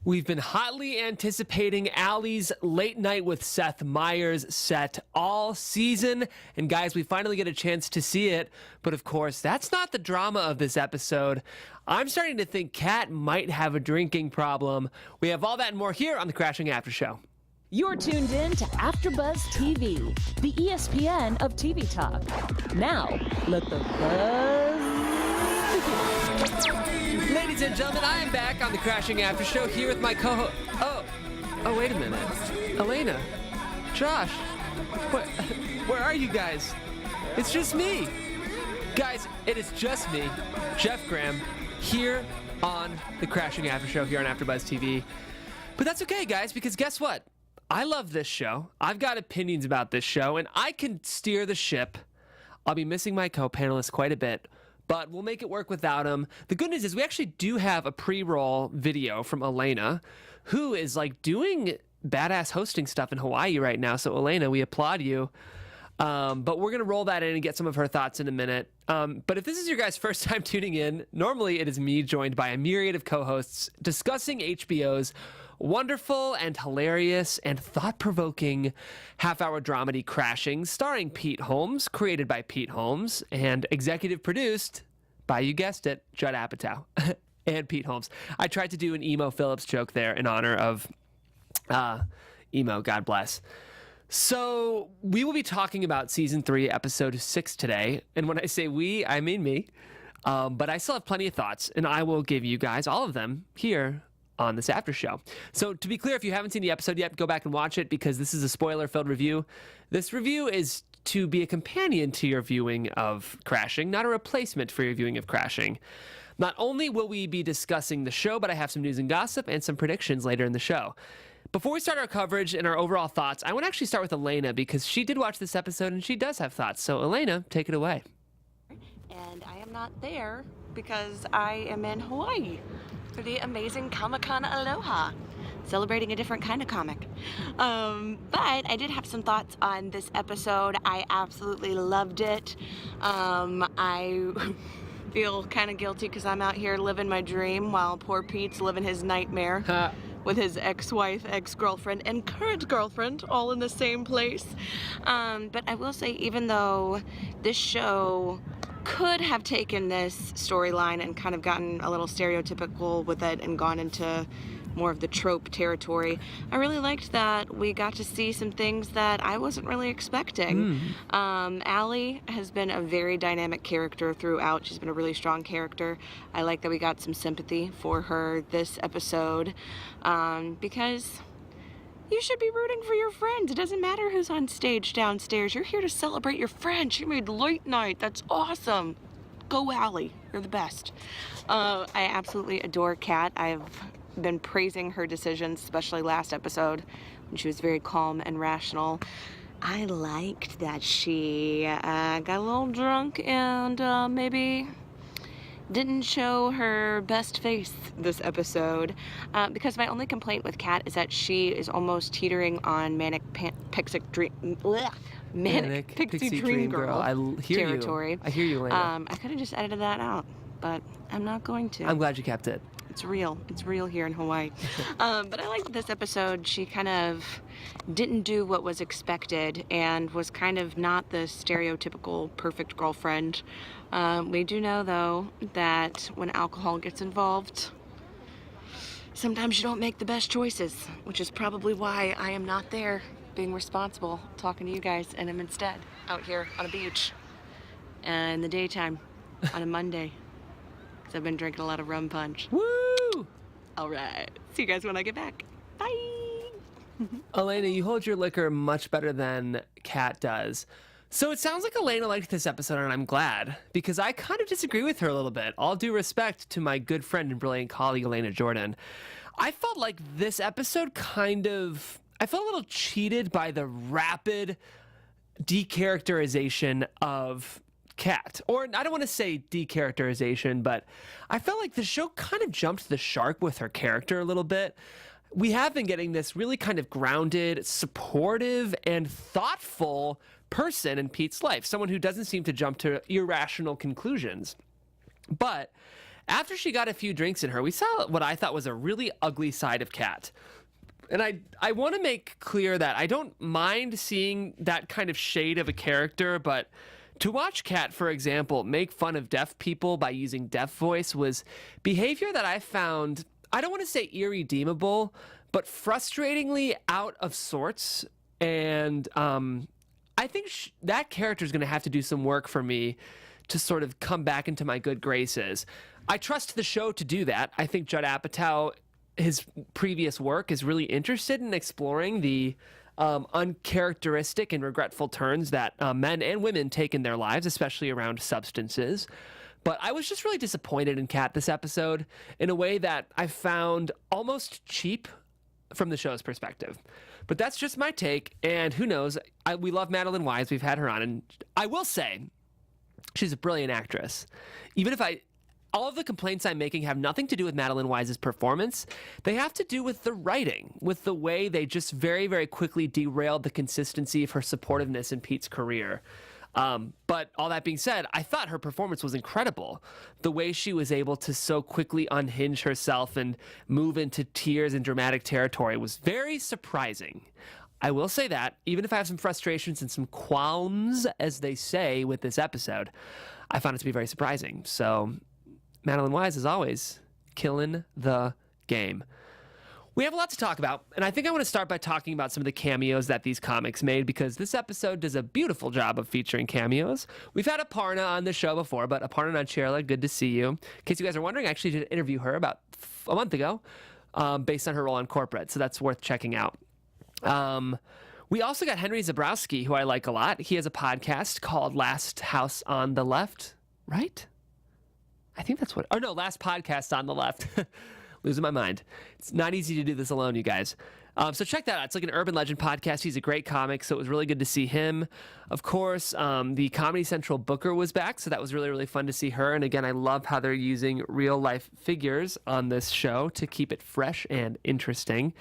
We've been hotly anticipating Allie's Late Night with Seth Meyers set all season. And guys, we finally get a chance to see it. But of course, that's not the drama of this episode. I'm starting to think Kat might have a drinking problem. We have all that and more here on the Crashing After Show. You're tuned in to AfterBuzz TV, the ESPN of TV talk. Now, let the buzz begin. Ladies and gentlemen, I am back on the Crashing After Show here with my co-host. Oh, wait a minute. Elena, Josh, where are you guys? It's just me. Guys, it is just me, Jeff Graham, here on the Crashing After Show here on AfterBuzz TV. But that's okay, guys, because guess what? I love this show. I've got opinions about this show, and I can steer the ship. I'll be missing my co-panelists quite a bit, but we'll make it work without him. The good news is we actually do have a pre-roll video from Elena, who is like doing badass hosting stuff in Hawaii right now. So Elena, we applaud you. But we're going to roll that in and get some of her thoughts in a minute. But if this is your guys' first time tuning in, normally it is me joined by a myriad of co-hosts discussing HBO's wonderful and hilarious and thought-provoking half-hour dramedy Crashing, starring Pete Holmes, created by Pete Holmes, and executive produced by, you guessed it, Judd Apatow and Pete Holmes. I tried to do an Emo Phillips joke there in honor of Emo, God bless. So we will be talking about Season 3, Episode 6 today, and when I say we, I mean me, but I still have plenty of thoughts, and I will give you guys all of them here on this after show. So to be clear, if you haven't seen the episode yet, go back and watch it because this is a spoiler-filled review. This review is to be a companion to your viewing of Crashing, not a replacement for your viewing of Crashing. Not only will we be discussing the show, but I have some news and gossip and some predictions later in the show. Before we start our coverage and our overall thoughts, I want to actually start with Elena because she did watch this episode and she does have thoughts. So Elena, take it away. And I am not there because I am in Hawaii for the amazing Comic-Con Aloha, celebrating a different kind of comic. But I did have some thoughts on this episode. I absolutely loved it. I feel kind of guilty because I'm out here living my dream while poor Pete's living his nightmare with his ex-wife, ex-girlfriend, and current girlfriend all in the same place. But I will say, even though this show could have taken this storyline and kind of gotten a little stereotypical with it and gone into more of the trope territory, I really liked that we got to see some things that I wasn't really expecting. Allie has been a very dynamic character throughout. She's been a really strong character. I like that we got some sympathy for her this episode because you should be rooting for your friends. It doesn't matter who's on stage downstairs. You're here to celebrate your friend. She made Late Night. That's awesome. Go Allie. You're the best. I absolutely adore Kat. I've been praising her decisions, especially last episode when she was very calm and rational. I liked that she got a little drunk and maybe didn't show her best face this episode because my only complaint with Kat is that she is almost teetering on manic pixie dream girl I hear territory. You. I hear you, Lena. I could have just edited that out, but I'm not going to. I'm glad you kept it. It's real. It's real here in Hawaii. But I liked this episode. She kind of didn't do what was expected and was kind of not the stereotypical perfect girlfriend. We do know, though, that when alcohol gets involved, sometimes you don't make the best choices, which is probably why I am not there being responsible, talking to you guys, and I'm instead out here on a beach in the daytime on a Monday. I've been drinking a lot of rum punch. Woo! All right. See you guys when I get back. Bye! Elena, you hold your liquor much better than Kat does. So it sounds like Elena liked this episode, and I'm glad, because I kind of disagree with her a little bit. All due respect to my good friend and brilliant colleague, Elena Jordan. I felt like this episode I felt a little cheated by the rapid decharacterization of Kat. Or I don't want to say decharacterization, but I felt like the show kind of jumped the shark with her character a little bit. We have been getting this really kind of grounded, supportive, and thoughtful person in Pete's life, someone who doesn't seem to jump to irrational conclusions. But after she got a few drinks in her, we saw what I thought was a really ugly side of Kat. And I want to make clear that I don't mind seeing that kind of shade of a character, but to watch Kat, for example, make fun of deaf people by using deaf voice was behavior that I found, I don't want to say irredeemable, but frustratingly out of sorts. And I think that character is going to have to do some work for me to sort of come back into my good graces. I trust the show to do that. I think Judd Apatow, his previous work, is really interested in exploring the uncharacteristic and regretful turns that men and women take in their lives, especially around substances. But I was just really disappointed in Kat this episode in a way that I found almost cheap from the show's perspective. But that's just my take, and who knows? We love Madeline Wise. We've had her on, and I will say she's a brilliant actress. Even if all of the complaints I'm making have nothing to do with Madeline Wise's performance. They have to do with the writing, with the way they just very, very quickly derailed the consistency of her supportiveness in Pete's career. But all that being said, I thought her performance was incredible. The way she was able to so quickly unhinge herself and move into tears and dramatic territory was very surprising. I will say that, even if I have some frustrations and some qualms, as they say, with this episode, I found it to be very surprising. So Madeline Wise, as always, killing the game. We have a lot to talk about, and I think I want to start by talking about some of the cameos that these comics made, because this episode does a beautiful job of featuring cameos. We've had Aparna on the show before, but Aparna Nancherla, good to see you. In case you guys are wondering, I actually did interview her about a month ago based on her role on Corporate, so that's worth checking out. We also got Henry Zabrowski, who I like a lot. He has a podcast called Last House on the Left, right? I think that's what... Oh, no, Last Podcast on the Left. Losing my mind. It's not easy to do this alone, you guys. So check that out. It's like an urban legend podcast. He's a great comic, so it was really good to see him. Of course, the Comedy Central Booker was back, so that was really, really fun to see her. And again, I love how they're using real-life figures on this show to keep it fresh and interesting.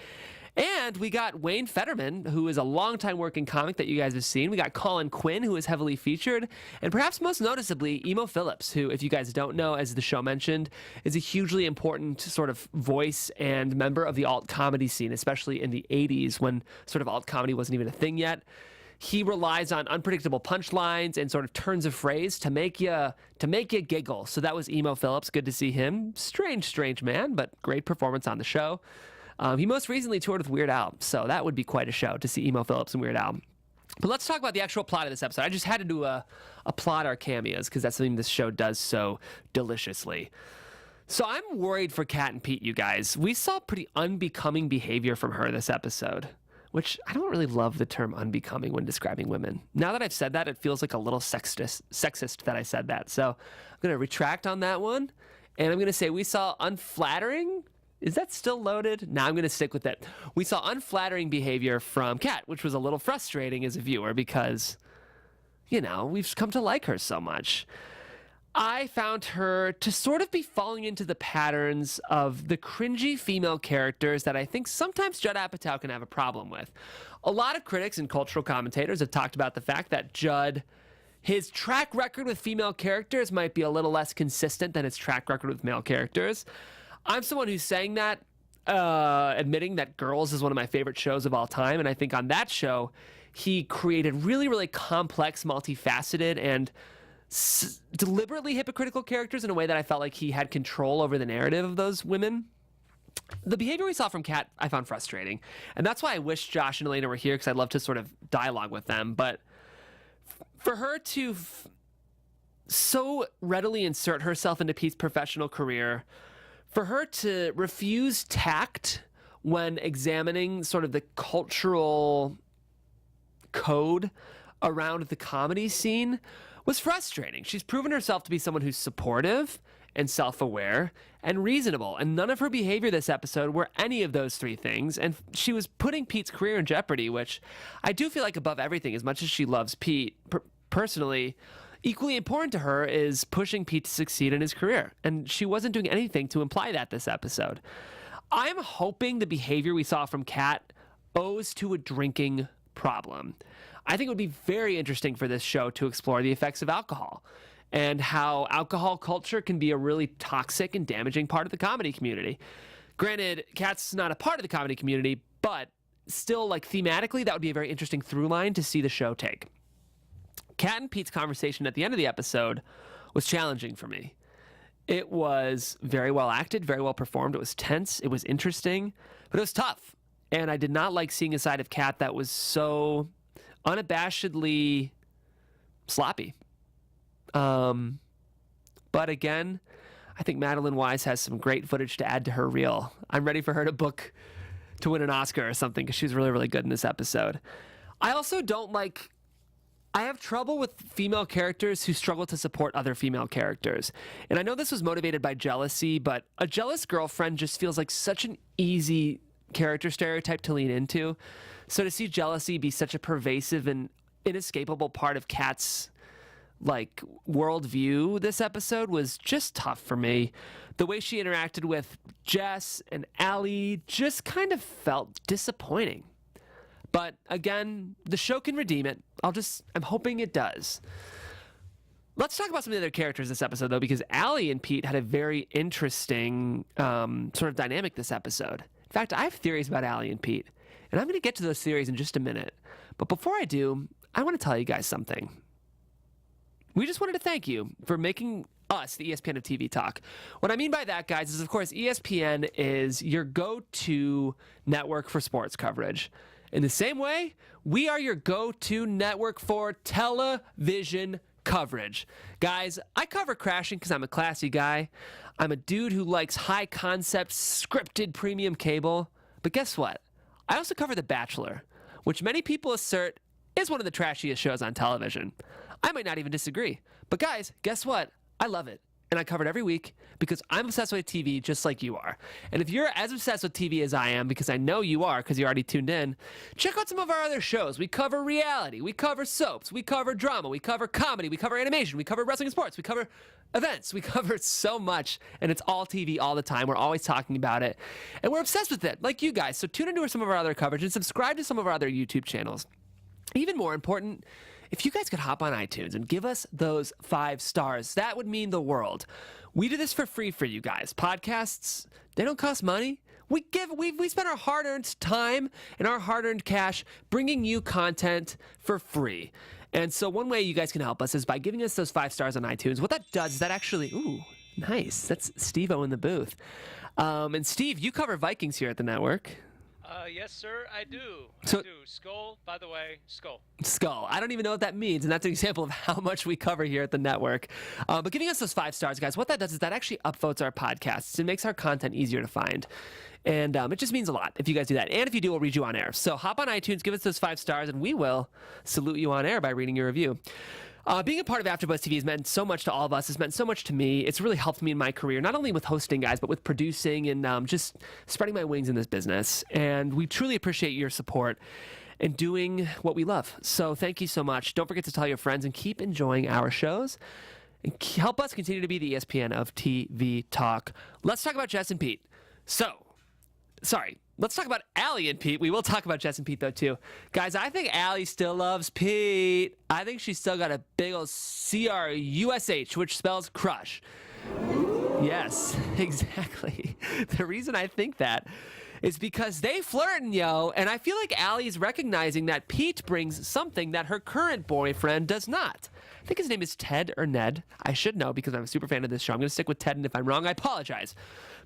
And we got Wayne Fetterman, who is a longtime working comic that you guys have seen. We got Colin Quinn, who is heavily featured. And perhaps most noticeably, Emo Phillips, who, if you guys don't know, as the show mentioned, is a hugely important sort of voice and member of the alt comedy scene, especially in the 80s when sort of alt comedy wasn't even a thing yet. He relies on unpredictable punchlines and sort of turns of phrase to make you giggle. So that was Emo Phillips. Good to see him. Strange man, but great performance on the show. He most recently toured with Weird Al, so that would be quite a show to see Emo Phillips and Weird Al. But let's talk about the actual plot of this episode. I just had to do a plot our cameos, because that's something this show does so deliciously. So I'm worried for Kat and Pete, you guys. We saw pretty unbecoming behavior from her this episode, which I don't really love the term unbecoming when describing women. Now that I've said that, it feels like a little sexist that I said that. So I'm going to retract on that one, and I'm going to say we saw unflattering... Is that still loaded? No, I'm going to stick with it. We saw unflattering behavior from Kat, which was a little frustrating as a viewer because, you know, we've come to like her so much. I found her to sort of be falling into the patterns of the cringy female characters that I think sometimes Judd Apatow can have a problem with. A lot of critics and cultural commentators have talked about the fact that Judd, his track record with female characters might be a little less consistent than his track record with male characters. I'm someone who's saying that, admitting that Girls is one of my favorite shows of all time, and I think on that show, he created really, really complex, multifaceted, and deliberately hypocritical characters in a way that I felt like he had control over the narrative of those women. The behavior we saw from Kat, I found frustrating, and that's why I wish Josh and Elena were here, because I'd love to sort of dialogue with them, but for her to so readily insert herself into Pete's professional career, for her to refuse tact when examining sort of the cultural code around the comedy scene was frustrating. She's proven herself to be someone who's supportive and self-aware and reasonable, and none of her behavior this episode were any of those three things, and she was putting Pete's career in jeopardy, which I do feel like above everything, as much as she loves Pete personally, equally important to her is pushing Pete to succeed in his career, and she wasn't doing anything to imply that this episode. I'm hoping the behavior we saw from Kat owes to a drinking problem. I think it would be very interesting for this show to explore the effects of alcohol. and how alcohol culture can be a really toxic and damaging part of the comedy community. Granted, Kat's not a part of the comedy community, but still, like, thematically, that would be a very interesting through line to see the show take. Kat and Pete's conversation at the end of the episode was challenging for me. It was very well acted, very well performed. It was tense. It was interesting, but it was tough. And I did not like seeing a side of Kat that was so unabashedly sloppy. But again, I think Madeline Wise has some great footage to add to her reel. I'm ready for her to win an Oscar or something, because she was really, really good in this episode. I also I have trouble with female characters who struggle to support other female characters. And I know this was motivated by jealousy, but a jealous girlfriend just feels like such an easy character stereotype to lean into. So to see jealousy be such a pervasive and inescapable part of Kat's worldview this episode was just tough for me. The way she interacted with Jess and Allie just kind of felt disappointing. But again, the show can redeem it. I'm hoping it does. Let's talk about some of the other characters this episode, though, because Allie and Pete had a very interesting sort of dynamic this episode. In fact, I have theories about Allie and Pete, and I'm going to get to those theories in just a minute. But before I do, I want to tell you guys something. We just wanted to thank you for making us the ESPN of TV talk. What I mean by that, guys, is, of course, ESPN is your go-to network for sports coverage. In the same way, we are your go-to network for television coverage. Guys, I cover Crashing because I'm a classy guy. I'm a dude who likes high-concept, scripted premium cable. But guess what? I also cover The Bachelor, which many people assert is one of the trashiest shows on television. I might not even disagree. But guys, guess what? I love it. And I cover it every week because I'm obsessed with TV just like you are. And if you're as obsessed with TV as I am, because I know you are because you already tuned in, check out some of our other shows. We cover reality. We cover soaps. We cover drama. We cover comedy. We cover animation. We cover wrestling and sports. We cover events. We cover so much, and it's all TV all the time. We're always talking about it, and we're obsessed with it, like you guys. So tune into some of our other coverage and subscribe to some of our other YouTube channels. Even more important, if you guys could hop on iTunes and give us those 5 stars, that would mean the world. We do this for free for you guys. Podcasts, they don't cost money. We spend our hard-earned time and our hard-earned cash bringing you content for free. And so one way you guys can help us is by giving us those 5 stars on iTunes. What that does is that actually, ooh, nice. That's Steve-O in the booth. And Steve, you cover Vikings here at the network. Yes, sir, I do. So, I do. Skull, by the way, skull. Skull. I don't even know what that means, and that's an example of how much we cover here at the network. But giving us those 5 stars, guys, what that does is that actually upvotes our podcasts. It makes our content easier to find. And it just means a lot if you guys do that. And if you do, we'll read you on air. So hop on iTunes, give us those 5 stars, and we will salute you on air by reading your review. Being a part of AfterBuzz TV has meant so much to all of us. It's meant so much to me. It's really helped me in my career, not only with hosting, guys, but with producing and just spreading my wings in this business. And we truly appreciate your support and doing what we love. So thank you so much. Don't forget to tell your friends and keep enjoying our shows. And help us continue to be the ESPN of TV talk. Let's talk about Jess and Pete. Let's talk about Allie and Pete. We will talk about Jess and Pete, though, too. Guys, I think Allie still loves Pete. I think she's still got a big old C-R-U-S-H, which spells crush. Yes, exactly. The reason I think that is because they flirting, yo. And I feel like Allie's recognizing that Pete brings something that her current boyfriend does not. I think his name is Ted or Ned. I should know because I'm a super fan of this show. I'm going to stick with Ted, and if I'm wrong, I apologize.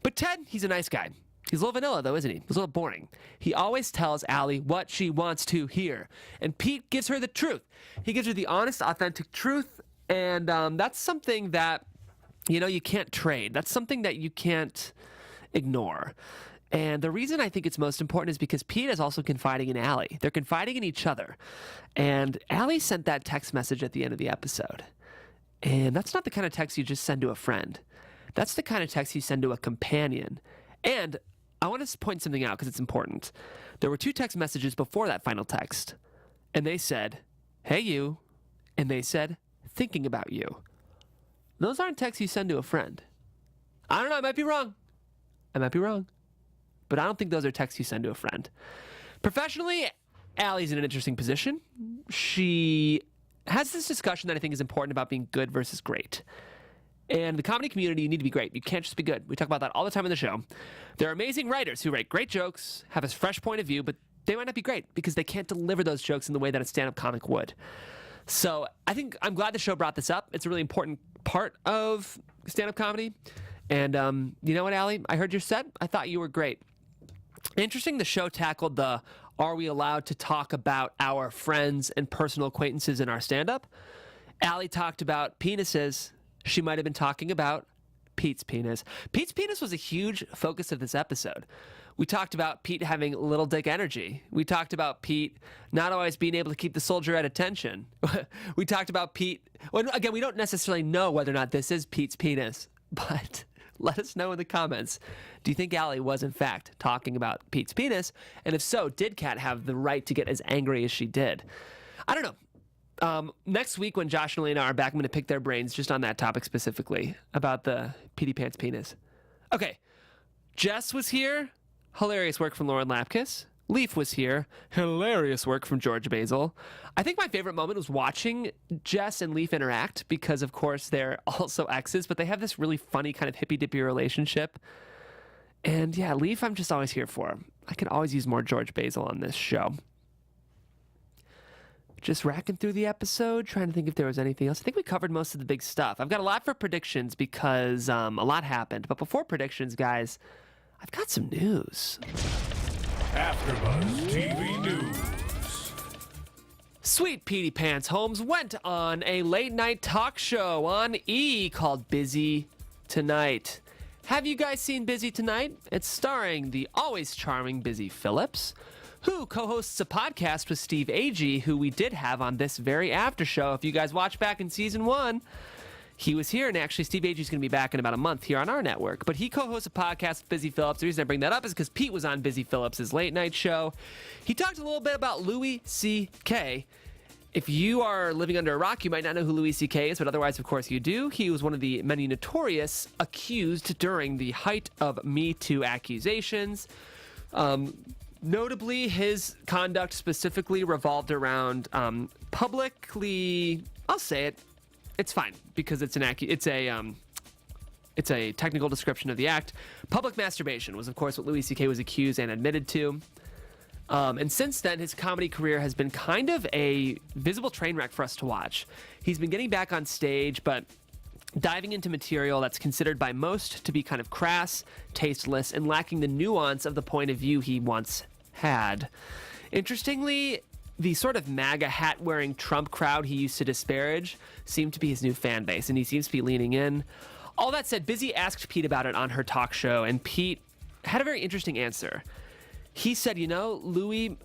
But Ted, he's a nice guy. He's a little vanilla, though, isn't he? He's a little boring. He always tells Allie what she wants to hear. And Pete gives her the truth. He gives her the honest, authentic truth. And that's something that, you can't trade. That's something that you can't ignore. And the reason I think it's most important is because Pete is also confiding in Allie. They're confiding in each other. And Allie sent that text message at the end of the episode. And that's not the kind of text you just send to a friend. That's the kind of text you send to a companion. And I want to point something out because it's important. There were 2 text messages before that final text. And they said, hey, you. And they said, thinking about you. Those aren't texts you send to a friend. I don't know. I might be wrong. But I don't think those are texts you send to a friend. Professionally, Allie's in an interesting position. She has this discussion that I think is important about being good versus great. And the comedy community, you need to be great. You can't just be good. We talk about that all the time in the show. There are amazing writers who write great jokes, have a fresh point of view, but they might not be great because they can't deliver those jokes in the way that a stand-up comic would. So I'm glad the show brought this up. It's a really important part of stand-up comedy. And you know what, Allie? I heard your set. I thought you were great. Interesting, the show tackled the are we allowed to talk about our friends and personal acquaintances in our stand-up? Allie talked about penises. She might have been talking about Pete's penis. Pete's penis was a huge focus of this episode. We talked about Pete having little dick energy. We talked about Pete not always being able to keep the soldier at attention. We talked about Pete. Well, again, we don't necessarily know whether or not this is Pete's penis, but let us know in the comments. Do you think Allie was, in fact, talking about Pete's penis? And if so, did Kat have the right to get as angry as she did? I don't know. Next week when Josh and Elena are back, I'm going to pick their brains just on that topic specifically about the Petey Pants penis. Okay. Jess was here. Hilarious work from Lauren Lapkus. Leaf was here. Hilarious work from George Basil. I think my favorite moment was watching Jess and Leaf interact because, of course, they're also exes, but they have this really funny kind of hippy-dippy relationship. And yeah, Leaf I'm just always here for. I could always use more George Basil on this show. Just racking through the episode, trying to think if there was anything else. I think we covered most of the big stuff. I've got a lot for predictions because a lot happened. But before predictions, guys, I've got some news. AfterBuzz TV News. Sweet Petey Pants Holmes went on a late-night talk show on E! Called Busy Tonight. Have you guys seen Busy Tonight? It's starring the always charming Busy Phillips, who co-hosts a podcast with Steve Agee, who we did have on this very after show. If you guys watch back in season 1, he was here, and actually Steve Agee's going to be back in about a month here on our network. But he co-hosts a podcast with Busy Phillips. The reason I bring that up is because Pete was on Busy Phillips' late night show. He talked a little bit about Louis C.K. If you are living under a rock, you might not know who Louis C.K. is, but otherwise, of course, you do. He was one of the many notorious accused during the height of Me Too accusations. Notably, his conduct specifically revolved around publicly. I'll say it. It's fine because it's a technical description of the act. Public masturbation was, of course, what Louis C.K. was accused and admitted to. And since then, his comedy career has been kind of a visible train wreck for us to watch. He's been getting back on stage, but diving into material that's considered by most to be kind of crass, tasteless, and lacking the nuance of the point of view he once had. Interestingly, the sort of MAGA hat-wearing Trump crowd he used to disparage seemed to be his new fan base, and he seems to be leaning in. All that said, Busy asked Pete about it on her talk show, and Pete had a very interesting answer. He said, Louis,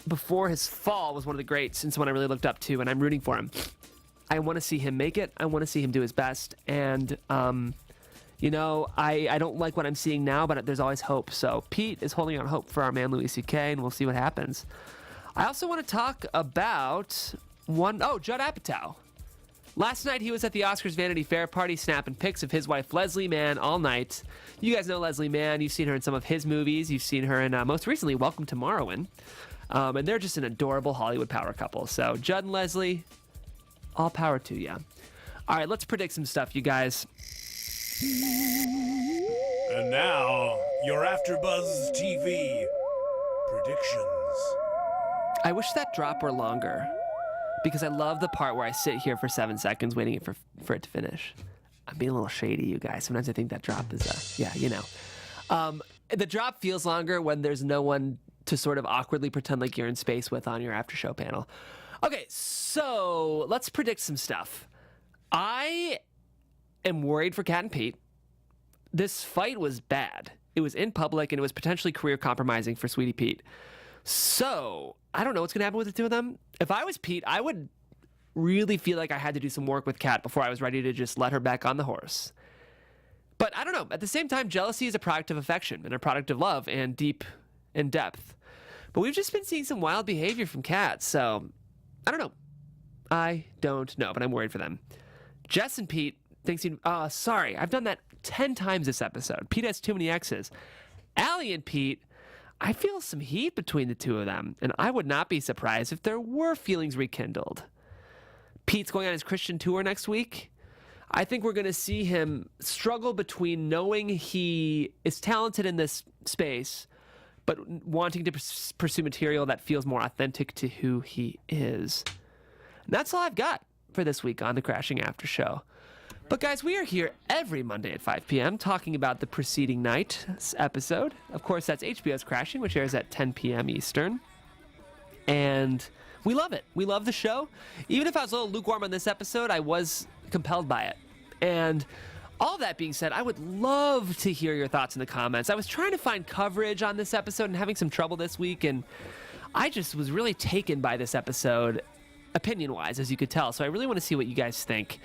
before his fall, was one of the greats and someone I really looked up to, and I'm rooting for him. I want to see him make it. I want to see him do his best. And, I don't like what I'm seeing now, but there's always hope. So Pete is holding out hope for our man Louis C.K., and we'll see what happens. I also want to talk about Judd Apatow. Last night, he was at the Oscars Vanity Fair party snapping pics of his wife, Leslie Mann, all night. You guys know Leslie Mann. You've seen her in some of his movies. You've seen her in, most recently, Welcome to Morrowind. And they're just an adorable Hollywood power couple. So Judd and Leslie, all power to you. All right, let's predict some stuff, you guys. And now, your AfterBuzz TV predictions. I wish that drop were longer, because I love the part where I sit here for 7 seconds waiting for it to finish. I'm being a little shady, you guys. Sometimes I think that drop is, the drop feels longer when there's no one to sort of awkwardly pretend like you're in space with on your after show panel. Okay, so let's predict some stuff. I am worried for Kat and Pete. This fight was bad. It was in public, and it was potentially career compromising for Sweetie Pete. So I don't know what's going to happen with the two of them. If I was Pete, I would really feel like I had to do some work with Kat before I was ready to just let her back on the horse. But I don't know. At the same time, jealousy is a product of affection and a product of love and deep in depth. But we've just been seeing some wild behavior from Kat, so I don't know. I don't know, but I'm worried for them. Jess and Pete thinks sorry, I've done that 10 times this episode. Pete has too many exes. Allie and Pete, I feel some heat between the two of them, and I would not be surprised if there were feelings rekindled. Pete's going on his Christian tour next week. I think we're going to see him struggle between knowing he is talented in this space, but wanting to pursue material that feels more authentic to who he is. And that's all I've got for this week on the Crashing After Show. But guys, we are here every Monday at 5 p.m. talking about the preceding night's episode. Of course, that's HBO's Crashing, which airs at 10 p.m. Eastern. And we love it. We love the show. Even if I was a little lukewarm on this episode, I was compelled by it. And all that being said, I would love to hear your thoughts in the comments. I was trying to find coverage on this episode and having some trouble this week, and I just was really taken by this episode, opinion-wise, as you could tell. So I really want to see what you guys think.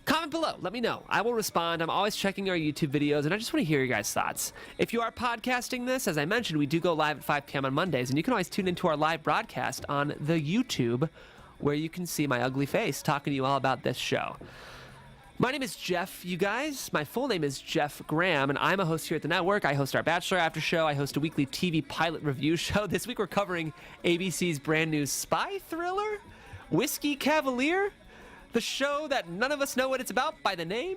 Comment below. Let me know. I will respond. I'm always checking our YouTube videos, and I just want to hear your guys' thoughts. If you are podcasting this, as I mentioned, we do go live at 5 p.m. on Mondays, and you can always tune into our live broadcast on the YouTube, where you can see my ugly face talking to you all about this show. My name is Jeff, you guys. My full name is Jeff Graham, and I'm a host here at the network. I host our Bachelor After Show. I host a weekly TV pilot review show. This week we're covering ABC's brand new spy thriller, Whiskey Cavalier. The show that none of us know what it's about by the name.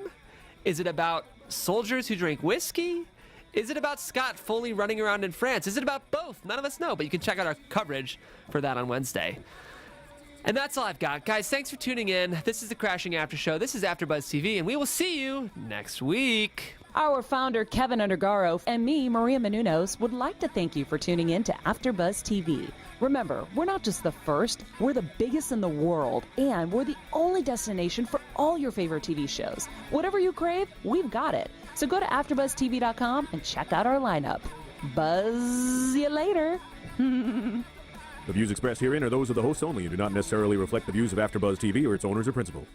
Is it about soldiers who drink whiskey? Is it about Scott Foley running around in France? Is it about both? None of us know, but you can check out our coverage for that on Wednesday. And that's all I've got. Guys, thanks for tuning in. This is the Crashing After Show. This is AfterBuzz TV, and we will see you next week. Our founder, Keven Undergaro, and me, Maria Menounos, would like to thank you for tuning in to AfterBuzz TV. Remember, we're not just the first, we're the biggest in the world, and we're the only destination for all your favorite TV shows. Whatever you crave, we've got it. So go to AfterBuzzTV.com and check out our lineup. Buzz you later. The views expressed herein are those of the hosts only and do not necessarily reflect the views of AfterBuzz TV or its owners or principals.